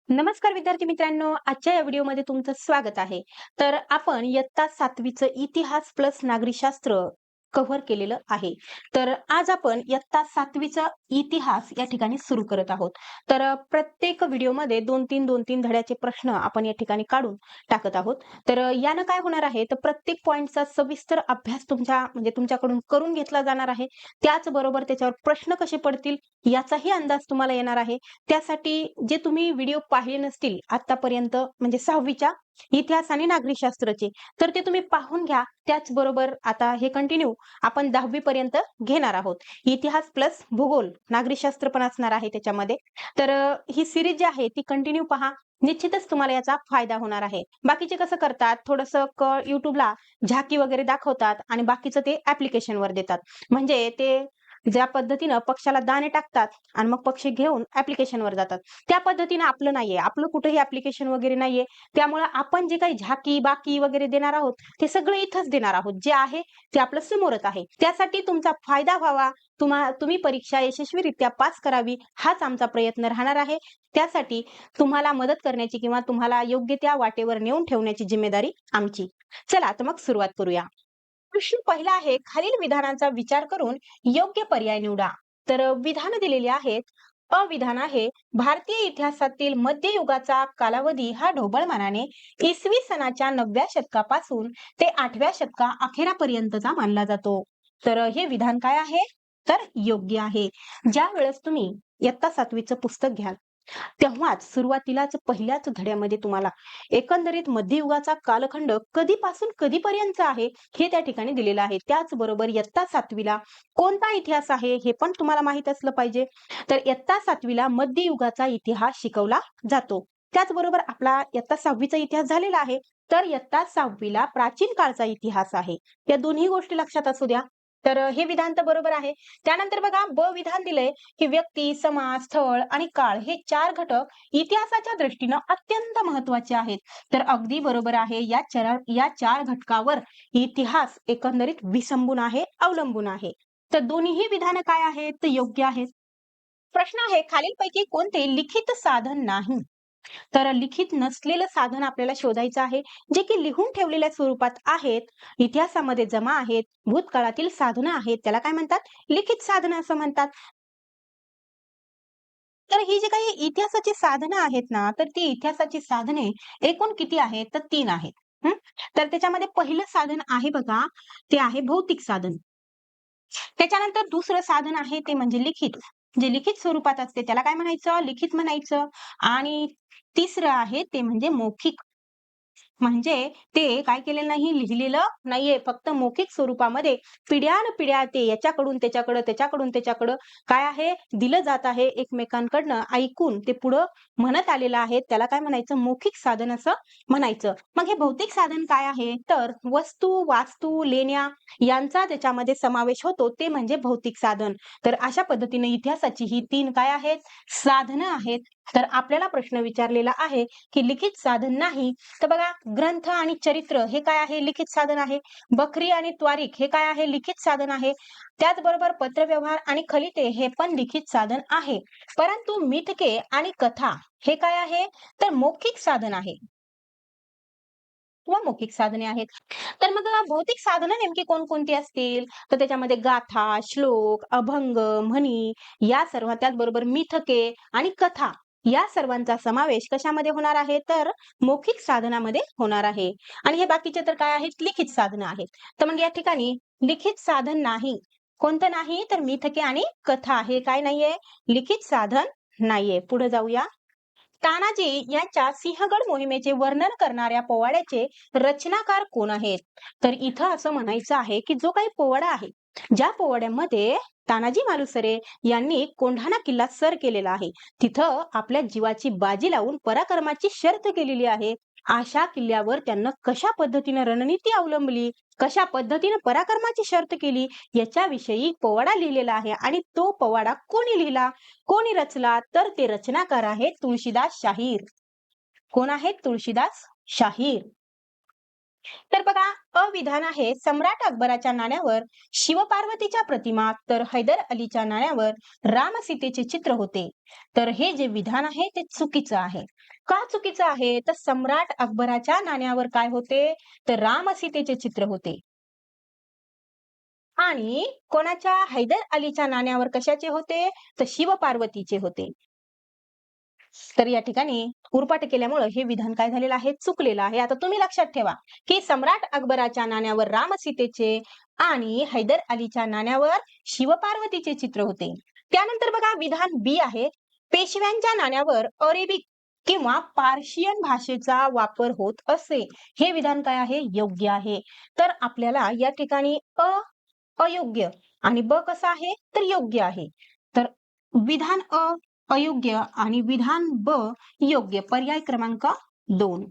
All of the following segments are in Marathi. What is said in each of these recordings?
नमस्कार विद्यार्थी मित्रांनो, आजच्या या व्हिडिओमध्ये तुमचं स्वागत आहे. तर आपण इयत्ता 7वीचं इतिहास प्लस नागरिकशास्त्र कव्हर केलेलं आहे. तर आज आपण इयत्ता 7वीचा इतिहास या ठिकाणी सुरू करत आहोत. तर प्रत्येक व्हिडिओमध्ये 2-3 धड्याचे प्रश्न आपण या ठिकाणी काढून टाकत आहोत. तर यानं काय होणार आहे, तर प्रत्येक पॉइंटचा सविस्तर अभ्यास तुमच्याकडून करून घेतला जाणार आहे. त्याचबरोबर त्याच्यावर प्रश्न कसे पडतील याचाही अंदाज तुम्हाला येणार आहे. त्यासाठी जे तुम्ही व्हिडिओ पाहिले नसतील आतापर्यंत म्हणजे 6वीच्या इतिहास आणि नागरिकशास्त्राचे, तर ते तुम्ही पाहून घ्या. त्याचबरोबर आता हे कंटिन्यू आपण 10वी पर्यंत घेणार आहोत. इतिहास प्लस भूगोल, नागरिकशास्त्र पण असणार आहे त्याच्यामध्ये. तर ही सीरीज जी आहे ती कंटिन्यू पहा. निश्चितच तुम्हाला याचा फायदा होणार आहे. बाकीचे कसं करतात, थोडंसं YouTubeला झाकी वगैरे दाखवतात आणि बाकीचं ते ॲप्लिकेशनवर देतात. म्हणजे ते ज्या पद्धतीनं पक्षाला दाणे टाकतात आणि मग पक्षी घेऊन ॲप्लिकेशनवर जातात. त्या पद्धतीनं आपलं नाहीये. आपलं कुठेही ॲप्लिकेशन वगैरे नाहीये. त्यामुळं आपण जे काही झाकी-बाकी वगैरे देणार आहोत, ते सगळं इथंच देणार आहोत. जे आहे ते आपलं समोरच आहे. त्यासाठी तुमचा फायदा व्हावा, तुम्ही परीक्षा यशस्वीरित्या पास करावी, हाच आमचा प्रयत्न राहणार आहे. त्यासाठी तुम्हाला मदत करण्याची किंवा तुम्हाला योग्य त्या वाटेवर नेऊन ठेवण्याची जिम्मेदारी आमची. चला तर मग सुरुवात करूया. प्रश्न पहिला आहे, खालील विधानांचा विचार करून योग्य पर्याय निवडा. तर विधान दिलेली आहेत. अविधान आहे, भारतीय इतिहासातील मध्ययुगाचा कालावधी हा ढोबळमानाने इसवी सनाच्या 9व्या शतकापासून ते 8व्या शतका अखेरापर्यंतचा मानला जातो. तर हे विधान काय आहे? तर योग्य आहे. ज्या वेळेस तुम्ही इयत्ता 7वीचं पुस्तक घ्याल, तेव्हाच सुरुवातीलाच पहिल्याच धड्यामध्ये तुम्हाला एकंदरीत मध्ययुगाचा कालखंड कधीपासून कधीपर्यंत आहे हे त्या ठिकाणी दिलेलं आहे. त्याचबरोबर इयत्ता 7वीला कोणता इतिहास आहे हे पण तुम्हाला माहित असलं पाहिजे. तर इयत्ता 7वीला मध्ययुगाचा इतिहास शिकवला जातो. त्याचबरोबर आपला इयत्ता 6वीचा इतिहास झालेला आहे. तर इयत्ता 6वीला प्राचीन काळचा इतिहास आहे. या दोन्ही गोष्टी लक्षात असू द्या. तर हे विधान तर बरोबर आहे. त्यानंतर बघा ब विधान दिलंय, की व्यक्ती, समाज, स्थळ आणि काळ हे 4 घटक इतिहासाच्या दृष्टीनं अत्यंत महत्त्वाचे आहेत. तर अगदी बरोबर आहे. या 4 घटकावर इतिहास एकंदरीत विसंबून आहे, अवलंबून आहे. तर दोन्हीही विधानं काय आहेत? तर योग्य आहेत. प्रश्न आहे, खालीलपैकी कोणते लिखित साधन नाही? तर लिखित नसलेलं साधन आपल्याला शोधायचं आहे, जे की लिहून ठेवलेल्या स्वरूपात आहेत, इतिहासामध्ये जमा आहेत, भूतकाळातील साधनं आहेत. त्याला काय म्हणतात? लिखित साधनं असं म्हणतात. तर ही जी काही इतिहासाची साधनं आहेत ना, तर ती इतिहासाची साधने एकूण किती आहेत? तर 3 आहेत. हं. तर त्याच्यामध्ये पहिलं साधन आहे बघा, ते आहे भौतिक साधन. त्याच्यानंतर दुसरं साधन आहे ते म्हणजे लिखित. जे लिखित स्वरूपात असते त्याला काय म्हणायचं? लिखित म्हणायचं. आणि तिसरं आहे ते म्हणजे मौखिक. म्हणजे ते काय केलेलं नाही, लिहिलेलं नाहीये. फक्त मौखिक स्वरूपामध्ये पिढ्यानपिढ्या ते याच्याकडून त्याच्याकडं, त्याच्याकडून त्याच्याकडं काय आहे, दिलं जात आहे. एकमेकांकडनं ऐकून ते पुढं म्हणत आलेलं आहे. त्याला काय म्हणायचं? मौखिक साधन असं म्हणायचं. मग हे भौतिक साधन काय आहे? तर वस्तू, वास्तू, लेण्या यांचा त्याच्यामध्ये समावेश होतो. ते म्हणजे भौतिक साधन. तर अशा पद्धतीने इतिहासाची ही 3 काय आहेत? साधनं आहेत. तर आपल्याला प्रश्न विचारलेला आहे, की लिखित साधन नाही, तर बघा ग्रंथ आणि चरित्र हे काय आहे? लिखित साधन आहे. बखरी आणि त्वारीख हे काय आहे? लिखित साधन आहे. त्याचबरोबर पत्रव्यवहार आणि खलिते हे पण लिखित साधन आहे. परंतु मिथके आणि कथा हे काय आहे? तर मौखिक साधन आहे किंवा मौखिक साधने आहेत. तर मग भौतिक साधनं नेमकी कोणकोणती असतील? तर त्याच्यामध्ये गाथा, श्लोक, अभंग, म्हणी या सर्व त्याचबरोबर मिथके आणि कथा या सर्वांचा समावेश कशामध्ये होणार आहे? तर मौखिक साधनामध्ये होणार आहे. आणि हे बाकीचे तर काय आहेत? लिखित साधनं आहेत. तर मग या ठिकाणी लिखित साधन नाही. कोणतं नाही? तर मिथके आणि कथा हे काय नाहीये? लिखित साधन नाहीये. पुढे जाऊया. तानाजी यांच्या सिंहगड मोहिमेचे वर्णन करणाऱ्या पोवाड्याचे रचनाकार कोण आहेत? तर इथं असं म्हणायचं आहे, की जो काही पोवाडा आहे, ज्या पोवाड्यामध्ये तानाजी मालुसरे यांनी कोंढाणा किल्ला सर केलेला आहे, तिथं आपल्या जीवाची बाजी लावून पराक्रमाची शर्त केलेली आहे. अशा किल्ल्यावर त्यांना कशा पद्धतीने रणनीती अवलंबली, कशा पद्धतीने पराक्रमाची शर्त केली, याच्याविषयी पोवाडा लिहिलेला आहे. आणि तो पोवाडा कोणी लिहिला, कोणी रचला? तर ते रचनाकार आहेत तुळशीदास शाहीर. कोण आहेत? तुळशीदास शाहीर. तर बघा, अविधान आहे सम्राट अकबराच्या नाण्यावर शिवपार्वतीच्या प्रतिमा, तर हैदर अलीच्या नाण्यावर रामसीतेचे चित्र होते. तर हे जे विधान आहे ते चुकीचं आहे. का चुकीचं आहे? तर सम्राट अकबराच्या नाण्यावर काय होते? तर रामसीतेचे चित्र होते. आणि कोणाच्या हैदर अलीच्या नाण्यावर कशाचे होते? तर शिवपार्वतीचे होते. तर या ठिकाणी उरपाट केल्यामुळं हे विधान काय झालेलं आहे? चुकलेलं आहे. आता तुम्ही लक्षात ठेवा, की सम्राट अकबराच्या नाण्यावर रामसीतेचे आणि हैदर अलीच्या नाण्यावर शिवपार्वतीचे चित्र होते. त्यानंतर बघा, विधान बी आहे. पेशव्यांच्या नाण्यावर अरेबिक किंवा पार्शियन भाषेचा वापर होत असे. हे विधान काय आहे? योग्य आहे. तर आपल्याला या ठिकाणी अयोग्य आणि ब कसं आहे? तर योग्य आहे. तर विधान अयोग्य आणि विधान ब योग्य. पर्याय क्रमांक 2.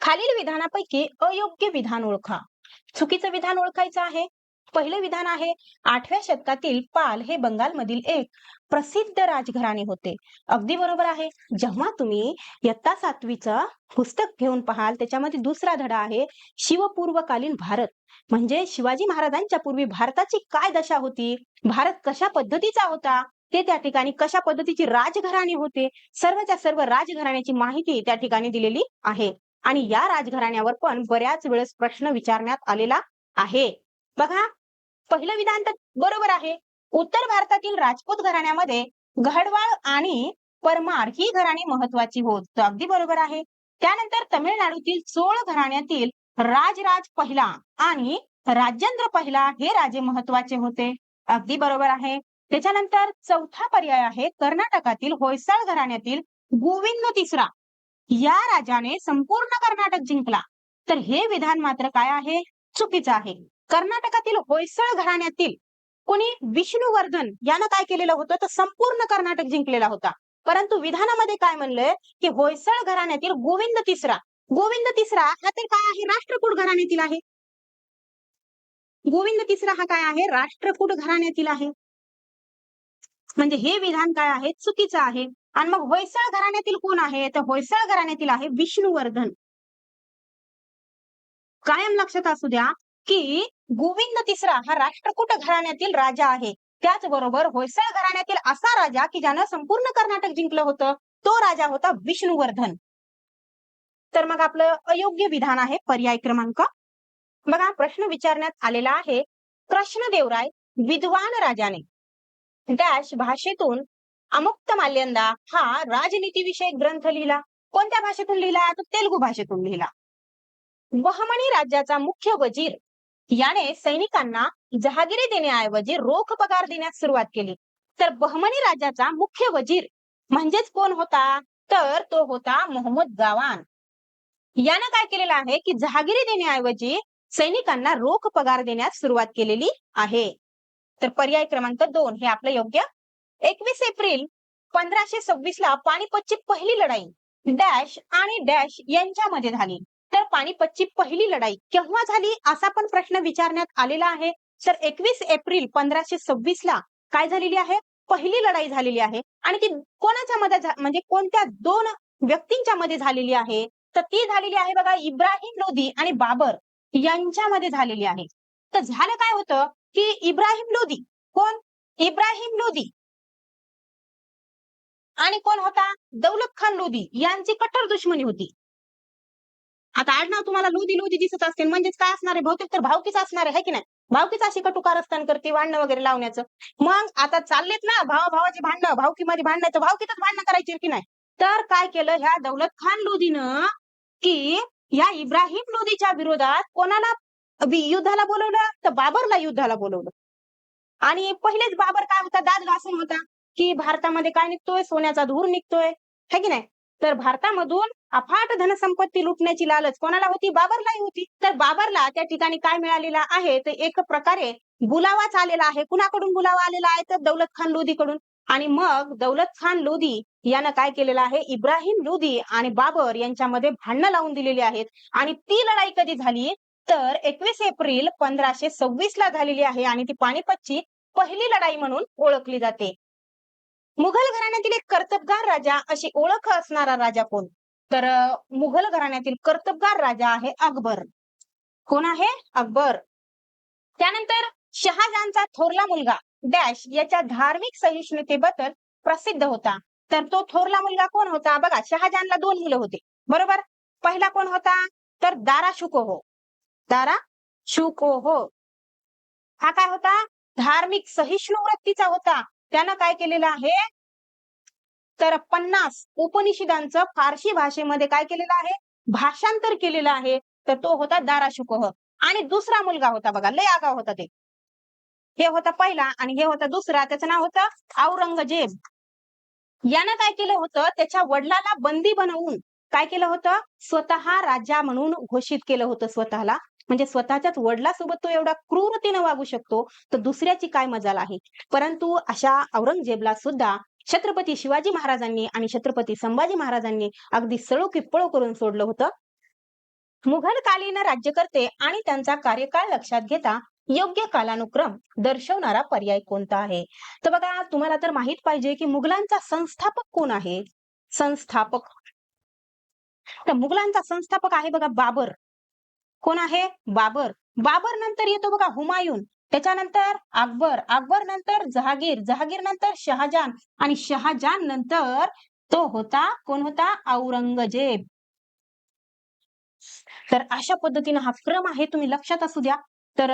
खालील विधानापैकी अयोग्य विधान ओळखा. चुकीचं विधान ओळखायचं आहे. पहिलं विधान आहे, 8व्या शतकातील पाल हे बंगालमधील एक प्रसिद्ध राजघराणे होते. अगदी बरोबर आहे. जेव्हा तुम्ही इयत्ता 7वीचं पुस्तक घेऊन पाहाल, त्याच्यामध्ये दुसरा धडा आहे शिवपूर्वकालीन भारत. म्हणजे शिवाजी महाराजांच्या पूर्वी भारताची काय दशा होती, भारत कशा पद्धतीचा होता, ते त्या ठिकाणी कशा पद्धतीची राजघराणे होते, सर्वच्या सर्व राजघराण्याची माहिती त्या ठिकाणी दिलेली आहे. आणि या राजघराण्यावर पण बऱ्याच वेळेस प्रश्न विचारण्यात आलेला आहे. बघा, पहिलं विधान तर बरोबर आहे. उत्तर भारतातील राजपूत घराण्यामध्ये गहडवाळ आणि परमार ही घराणी महत्वाची होत. तर अगदी बरोबर आहे. त्यानंतर तमिळनाडूतील चोळ घराण्यातील राजराज पहिला आणि राजेंद्र पहिला हे राजे महत्वाचे होते. अगदी बरोबर आहे. त्याच्यानंतर चौथा पर्याय आहे, कर्नाटकातील होयसाळ घराण्यातील गोविंद तिसरा या राजाने संपूर्ण कर्नाटक जिंकला. तर हे विधान मात्र काय आहे? चुकीचं आहे. कर्नाटकातील होयसळ घराण्यातील कोणी विष्णुवर्धन यानं काय केलेलं होतं? तर संपूर्ण कर्नाटक जिंकलेला होता. परंतु विधानामध्ये काय म्हणलंय, की होयसळ घराण्यातील गोविंद तिसरा. गोविंद तिसरा हा तर काय आहे? राष्ट्रकूट घराण्यातील आहे. गोविंद तिसरा हा काय आहे? राष्ट्रकूट घराण्यातील आहे. म्हणजे हे विधान काय आहे? चुकीचं आहे. आणि मग होयसळ घराण्यातील कोण आहे? तर होयसळ घराण्यातील आहे विष्णुवर्धन. कायम लक्षात असू द्या, की गोविंद तिसरा हा राष्ट्रकूट घराण्यातील राजा आहे. त्याचबरोबर होयसळ घराण्यातील असा राजा, की ज्यानं संपूर्ण कर्नाटक जिंकलं होतं, तो राजा होता विष्णुवर्धन. तर मग आपलं अयोग्य विधान आहे पर्याय क्रमांक. बघा, प्रश्न विचारण्यात आलेला आहे, कृष्णदेवराय विद्वान राजाने डॅश भाषेतून अमुक्तमाल्यदा हा राजनीतीविषयक ग्रंथ लिहिला. कोणत्या भाषेतून लिहिला? तर तेलुगू भाषेतून लिहिला. बहमनी राज्याचा मुख्य वजीर याने सैनिकांना जहागिरी देण्याऐवजी रोख पगार देण्यास सुरुवात केली. तर बहमनी राज्याचा मुख्य वजीर म्हणजेच कोण होता? तर तो होता मोहम्मद गावान. यानं काय केलेलं आहे, की जहागिरी देण्याऐवजी सैनिकांना रोख पगार देण्यास सुरुवात केलेली आहे. तर पर्याय क्रमांक 2 हे आपलं योग्य. 21 एप्रिल 1526 ला पानिपतची पहिली लढाई डॅश आणि डॅश यांच्यामध्ये झाली. तर पानिपतची पहिली लढाई केव्हा झाली असा पण प्रश्न विचारण्यात आलेला आहे. तर 21 एप्रिल 1526 ला काय झालेली आहे? पहिली लढाई झालेली आहे. आणि ती कोणाच्या मध्ये म्हणजे कोणत्या दोन व्यक्तींच्या मध्ये झालेली आहे? तर ती झालेली आहे बघा, इब्राहिम लोदी आणि बाबर यांच्यामध्ये झालेली आहे. तर झालं काय होतं, की इब्राहिम लोदी कोण? इब्राहिम लोदी आणि कोण होता? दौलत खान लोदी यांची कट्टर दुश्मनी होती. आता आडनाव तुम्हाला लोधी लोधी दिसत असतील, म्हणजेच काय असणार आहे? बहुतेक तर भावकीच असणार आहे, है की नाही? भावकीच अशी कटू कारस्थान करते, भांडणं वगैरे लावण्याचं. मग आता चाललेत ना भावाभावाची भांडणं, भावकीमध्ये भांडणं, तर भावकीतच भांडणं करायची की नाही? तर काय केलं ह्या दौलत खान लोधीनं, की या इब्राहिम लोधीच्या विरोधात कोणाला युद्धाला बोलवलं? तर बाबरला युद्धाला बोलवलं. आणि पहिलेच बाबर काय होता? दाद घासून होता, की भारतामध्ये काय निघतोय? सोन्याचा धूर निघतोय, है की नाही? तर भारतामधून अफाट धनसंपत्ती लुटण्याची लालच कोणाला होती? बाबरलाही होती. तर बाबरला त्या ठिकाणी काय मिळालेलं आहे? तर एक प्रकारे बुलावाच आलेला आहे. कुणाकडून बुलावा आलेला आहे? तर दौलत खान लोधीकडून. आणि मग दौलत खान लोधी यानं काय केलेलं आहे? इब्राहिम लोधी आणि बाबर यांच्यामध्ये भांडणं लावून दिलेली आहेत. आणि ती लढाई कधी झाली? तर 21 एप्रिल 1526 ला झालेली आहे आणि ती पानिपतची पहिली लढाई म्हणून ओळखली जाते. मुघल घराण्यातील एक कर्तबगार राजा अशी ओळख असणारा राजा कोण? तर मुघल घराण्यातील कर्तबगार राजा आहे अकबर. कोण आहे? अकबर. त्यानंतर शहाजहानचा थोरला मुलगा डॅश याच्या धार्मिक सहिष्णुतेबद्दल प्रसिद्ध होता. तर तो थोरला मुलगा कोण होता? बघा, शहाजहानला 2 मुलं होते. बरोबर? पहिला कोण होता? तर दारा शुकोह. दारा शुकोह. हा काय होता? धार्मिक सहिष्णू वृत्तीचा होता. त्यानं काय केलेलं आहे? तर 50 उपनिषदांचं फारसी भाषेमध्ये काय केलेलं आहे? भाषांतर केलेलं आहे. तर तो होता दारा शुकोह. आणि दुसरा मुलगा होता बघा, लय आगाऊ होता ते. हे होता पहिला आणि हे होता दुसरा. त्याचं नाव होतं औरंगजेब. यानं काय केलं होतं? त्याच्या वडिलाला बंदी बनवून काय केलं होतं? स्वतः राजा म्हणून घोषित केलं होतं स्वतःला. म्हणजे स्वतःच्याच वडिलांसोबत तो एवढा क्रूरतेनं वागू शकतो, तर दुसऱ्याची काय मजाल आहे. परंतु अशा औरंगजेबला सुद्धा छत्रपती शिवाजी महाराजांनी आणि छत्रपती संभाजी महाराजांनी अगदी सळो की पळो करून सोडलं होतं. मुघलकालीन राज्यकर्ते आणि त्यांचा कार्यकाळ लक्षात घेता योग्य कालानुक्रम दर्शवणारा पर्याय कोणता आहे? तर बघा, तुम्हाला तर माहित पाहिजे की मुघलांचा संस्थापक कोण आहे? संस्थापक. तर मुघलांचा संस्थापक आहे बघा बाबर. कोण आहे? बाबर. बाबर नंतर येतो बघा हुमायून. त्याच्यानंतर अकबर. अकबर नंतर जहागीर. जहागीर नंतर शहाजहान आणि शहाजहान नंतर तो होता, कोण होता? औरंगजेब. तर अशा पद्धतीने हा क्रम आहे, तुम्ही लक्षात असू द्या. तर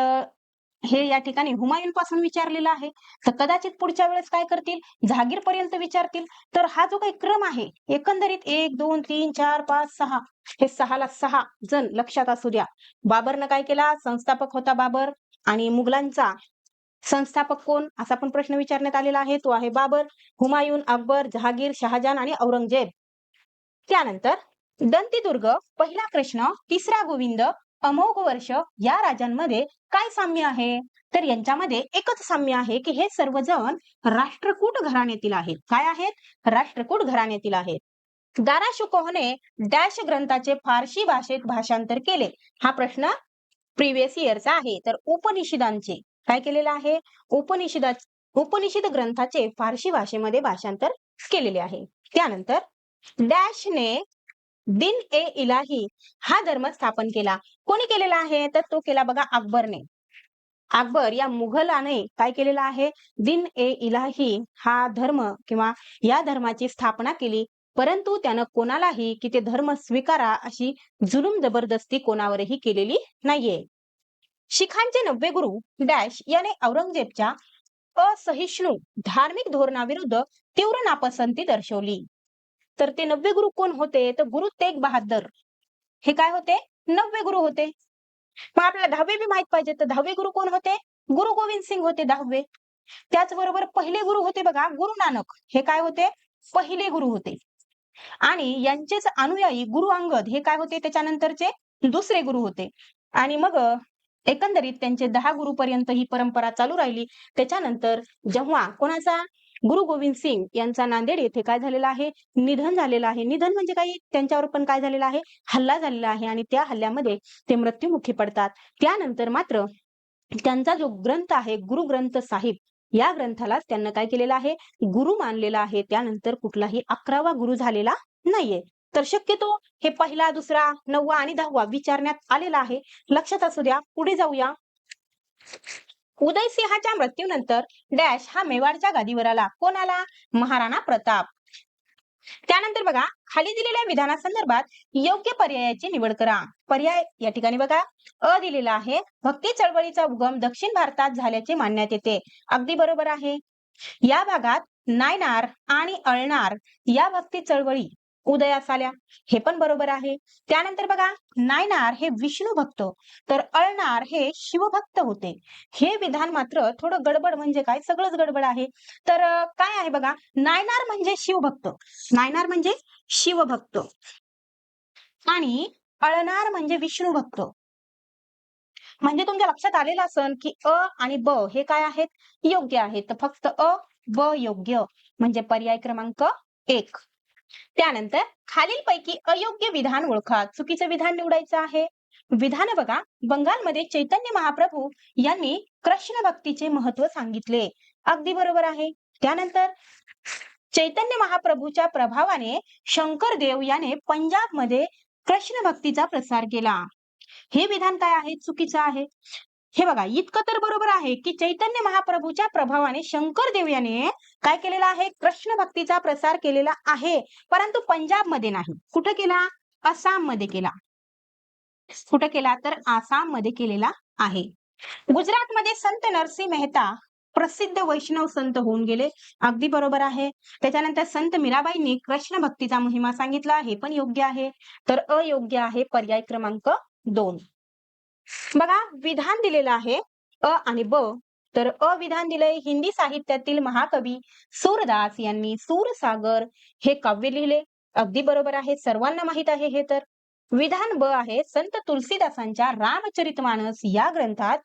हे या ठिकाणी हुमायून पासून विचारलेलं आहे. तर कदाचित पुढच्या वेळेस काय करतील? जहागीर पर्यंत विचारतील. तर हा जो काही क्रम आहे, एकंदरीत 1, 2, 3, 4, 5, 6 हे 6 ला 6 जण लक्षात असू द्या. बाबरनं काय केला? संस्थापक होता बाबर आणि मुघलांचा संस्थापक कोण? असा पण प्रश्न विचारण्यात आलेला आहे. तो आहे बाबर, हुमायून, अकबर, जहागीर, शहाजहान आणि औरंगजेब. त्यानंतर दंतीदुर्ग, पहिला कृष्ण, तिसरा गोविंद, अमोघ वर्ष या राजांमध्ये काय साम्य आहे? तर यांच्यामध्ये एकच साम्य आहे की हे सर्वजण राष्ट्रकूट घराण्यातील आहेत. काय आहेत? राष्ट्रकूट घराण्यातील आहेत. दारा शुकोहने डॅश ग्रंथाचे फारसी भाषेत भाषांतर केले. हा प्रश्न प्रिव्हियस इयरचा आहे. तर उपनिषदांचे काय केलेलं आहे? उपनिषद ग्रंथाचे फारसी भाषेमध्ये भाषांतर केलेले आहे. त्यानंतर डॅशने दिन ए इलाही हा धर्म स्थापन केला. कोणी केलेला आहे? तर तो केला बघा अकबरने. अकबर या मुघलाने काय केलेला आहे? दिन ए इलाही हा धर्म किंवा या धर्माची स्थापना केली. परंतु त्यानं कोणालाही की ते धर्म स्वीकारा अशी जुलूम जबरदस्ती कोणावरही केलेली नाहीये. शिखांचे 90 गुरु डॅश याने औरंगजेबच्या असहिष्णू धार्मिक धोरणाविरुद्ध तीव्र नापसंती दर्शवली. तर ते 90 गुरु कोण होते? तर गुरु तेग बहादर हे काय होते? 90 गुरु होते. मग आपल्याला 10वे बी माहित पाहिजे. तर 10वे गुरु कोण होते? गुरु गोविंद सिंग होते 10वे. त्याचबरोबर पहिले गुरु होते बघा गुरु नानक. हे काय होते? पहिले गुरु होते. आणि यांचेच अनुयायी गुरु अंगद हे काय होते? त्याच्यानंतरचे दुसरे गुरु होते. आणि मग एकंदरीत त्यांचे 10 गुरुपर्यंत ही परंपरा चालू राहिली. त्याच्यानंतर जेव्हा कोणाचा? गुरु गोविंद सिंग यांचा नांदेड येथे काय झालेलं आहे? निधन झालेलं आहे. निधन म्हणजे काय? त्यांच्यावर पण काय झालेलं आहे? हल्ला झालेला आहे आणि त्या हल्ल्यामध्ये ते मृत्युमुखी पडतात. त्यानंतर मात्र त्यांचा जो ग्रंथ आहे गुरु ग्रंथ साहिब या ग्रंथाला त्यांना काय केलेलं आहे? गुरु मानलेला आहे. त्यानंतर कुठलाही 11वा गुरु झालेला नाहीये. तर शक्यतो हे पहिला, दुसरा, 9वा आणि 10वा विचारण्यात आलेला आहे. लक्षात असू द्या. पुढे जाऊया. उदयसिंहाच्या मृत्यूनंतर डॅश हा मेवाडच्या गादीवर आला. कोण आला? महाराणा प्रताप. त्यानंतर बघा, खाली दिलेल्या विधानासंदर्भात योग्य पर्यायाची निवड करा. पर्याय या ठिकाणी बघा, अ दिलेला आहे. भक्ती चळवळीचा उगम दक्षिण भारतात झाल्याचे मानण्यात येते. अगदी बरोबर आहे. या भागात नायनार आणि अळनार या भक्ती चळवळी उदयास आल्या. हे पण बरोबर आहे. त्यानंतर बघा, नायनार हे विष्णू भक्त तर अळनार हे शिवभक्त होते. हे विधान मात्र थोडं गडबड म्हणजे काय? सगळंच गडबड आहे. तर काय आहे बघा, नायनार म्हणजे शिवभक्त. नायनार म्हणजे शिवभक्त आणि अळनार म्हणजे विष्णू भक्त. म्हणजे तुमच्या लक्षात आलेलं असन की अ आणि ब हे काय आहेत? योग्य आहेत. तर फक्त अ, ब योग्य म्हणजे पर्याय क्रमांक 1. त्यानंतर खालीलपैकी अयोग्य विधान ओळखा. चुकीचं विधान निवडायचं आहे. विधान बघा, बंगालमध्ये चैतन्य महाप्रभू यांनी कृष्ण भक्तीचे महत्व सांगितले. अगदी बरोबर आहे. त्यानंतर चैतन्य महाप्रभूच्या प्रभावाने शंकरदेव याने पंजाबमध्ये कृष्ण भक्तीचा प्रसार केला. हे विधान काय आहे? चुकीचं आहे. हे बघा, इतकं तर बरोबर आहे की चैतन्य महाप्रभूच्या प्रभावाने शंकरदेव याने काय केलेला आहे? कृष्ण भक्तीचा प्रसार केलेला आहे, परंतु पंजाबमध्ये नाही. कुठं केला? आसाममध्ये केला. कुठं केला? तर आसाममध्ये केलेला आहे. गुजरातमध्ये संत नरसिंह मेहता प्रसिद्ध वैष्णव संत होऊन गेले. अगदी बरोबर आहे. त्याच्यानंतर संत मीराबाईंनी कृष्ण भक्तीचा महिमा सांगितला, हे पण योग्य आहे. तर अयोग्य आहे पर्याय क्रमांक 2. बघा, विधान दिलेलं आहे अ आणि ब. तर अ विधान दिलंय, हिंदी साहित्यातील महाकवी सूरदास यांनी सूरसागर हे काव्य लिहिले. अगदी बरोबर आहे, सर्वांना माहित आहे हे तर. विधान ब आहे, संत तुलसीदासांच्या रामचरितमानस या ग्रंथात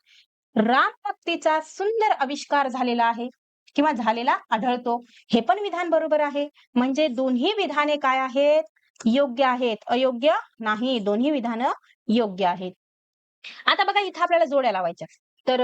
राम भक्तीचा सुंदर आविष्कार झालेला आहे किंवा झालेला आढळतो. हे पण विधान बरोबर आहे. म्हणजे दोन्ही विधाने काय आहेत? योग्य आहेत. अयोग्य नाही. दोन्ही विधानं योग्य आहेत. आता बघा, इथं आपल्याला जोड्या लावायच्या. तर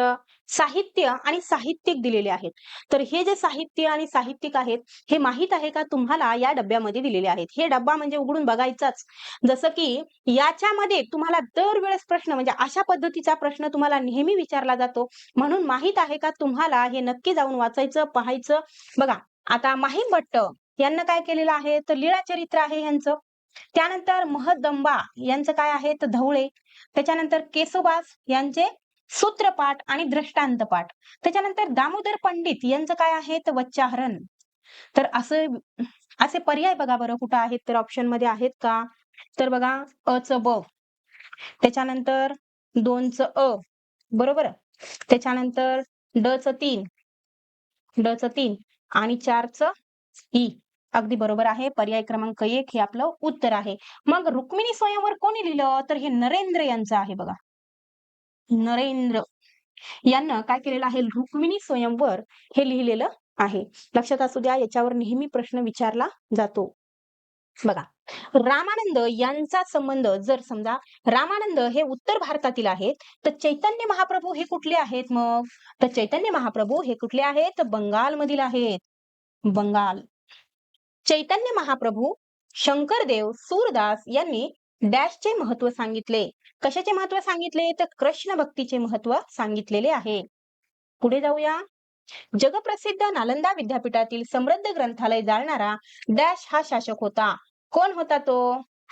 साहित्य आणि साहित्यिक दिलेले आहेत. तर हे जे साहित्य आणि साहित्यिक आहेत, हे माहित आहे का तुम्हाला? या डब्यामध्ये दिलेले आहेत. हे डब्बा म्हणजे उघडून बघायचाच. जसं की याच्यामध्ये तुम्हाला दरवेळेस प्रश्न म्हणजे अशा पद्धतीचा प्रश्न तुम्हाला नेहमी विचारला जातो. म्हणून माहित आहे का तुम्हाला? हे नक्की जाऊन वाचायचं, पाहायचं. बघा, आता माहीम भट्ट यांना काय केलेलं आहे? तर लीळाचरित्र आहे यांचं. त्यानंतर महदंबा यांचं काय आहे? तर धवळे. त्याच्यानंतर केसोबास यांचे सूत्रपाठ आणि दृष्टांतपाठ. त्याच्यानंतर दामोदर पंडित यांचं काय आहे? तर वच्चाहरण. तर असे पर्याय बघा बरं कुठं आहेत? तर ऑप्शन मध्ये आहेत का? तर बघा, अ च ब, त्याच्यानंतर 2 च अ, बरोबर. त्याच्यानंतर ड च 3, आणि 4 च ई. अगदी बरोबर आहे. पर्याय क्रमांक 1 हे आपलं उत्तर आहे. मग रुक्मिणी स्वयंवर कोणी लिहिलं? तर हे नरेंद्र यांचं आहे बघा. नरेंद्र यांना काय केलेलं आहे? रुक्मिणी स्वयंवर हे लिहिलेलं आहे. लक्षात असू द्या, याच्यावर नेहमी प्रश्न विचारला जातो. बघा, रामानंद यांचा संबंध जर समजा रामानंद हे उत्तर भारतातील आहेत, तर चैतन्य महाप्रभू हे कुठले आहेत मग? तर चैतन्य महाप्रभू हे कुठले आहेत? तर बंगालमधील आहेत. बंगाल. चैतन्य महाप्रभू, शंकरदेव, सूरदास यांनी डॅशचे महत्व सांगितले. कशाचे महत्व सांगितले? तर कृष्ण भक्तीचे महत्व सांगितलेले आहे. पुढे जाऊया. जगप्रसिद्ध नालंदा विद्यापीठातील समृद्ध ग्रंथालय जाळणारा डॅश हा शासक होता. कोण होता तो?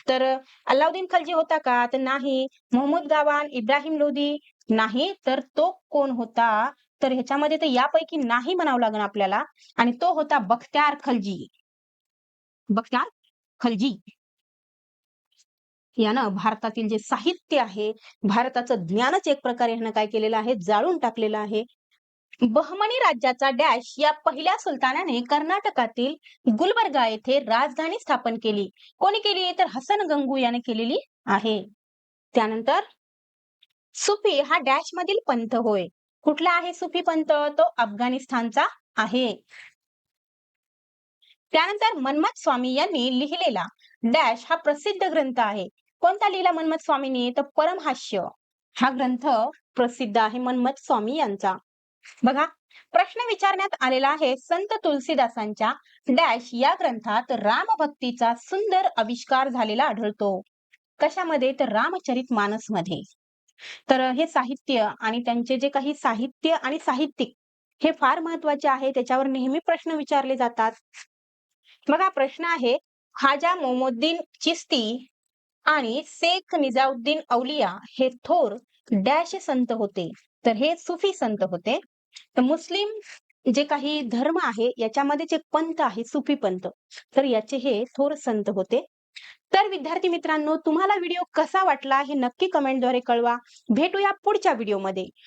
तर अल्लाउद्दीन खलजी होता का? तर नाही. महमूद गावान, इब्राहिम लोदी? नाही. तर तो कोण होता? तर ह्याच्यामध्ये तर यापैकी नाही म्हणावं लागेल आपल्याला, आणि तो होता बख्तियार खलजी. बख्तियार खलजी यानं भारतातील जे साहित्य आहे, भारताचं ज्ञानच एक प्रकारे ह्यानं काय केलेलं आहे? जाळून टाकलेलं आहे. बहमनी राज्याचा डॅश या पहिल्या सुलतानाने कर्नाटकातील गुलबर्गा येथे राजधानी स्थापन केली. कोणी केली? तर हसन गंगू याने केलेली आहे. त्यानंतर सुफी हा डॅश मधील पंथ होय. कुठला आहे सुफी पंथ? तो अफगाणिस्तानचा आहे. त्यानंतर मन्मथ स्वामी यांनी लिहिलेला डॅश हा प्रसिद्ध ग्रंथ आहे. कोणता लिहिला मन्मथ स्वामींनी? तर परमहास्य हा ग्रंथ प्रसिद्ध आहे मन्मथ स्वामी यांचा. बघा, प्रश्न विचारण्यात आलेला आहे, संत तुलसीदासांच्या डॅश या ग्रंथात रामभक्तीचा सुंदर आविष्कार झालेला आढळतो. कशामध्ये? तर रामचरित मानस मध्ये. तर हे साहित्य आणि त्यांचे जे काही साहित्य आणि साहित्यिक हे फार महत्वाचे आहे. त्याच्यावर नेहमी प्रश्न विचारले जातात. बघा, प्रश्न आहे, खाजा मोमुद्दीन चिश्ती आणि शेख निजाउद्दीन औलिया हे थोर डॅश संत होते. तर हे सुफी संत होते. तर मुस्लिम जे काही धर्म आहे याच्यामध्ये जे पंथ आहे सुफी पंथ, तर याचे हे थोर संत होते. तर विद्यार्थी मित्रांनो, तुम्हाला व्हिडिओ कसा वाटला हे नक्की कमेंटद्वारे कळवा. भेटूया पुढच्या व्हिडिओमध्ये.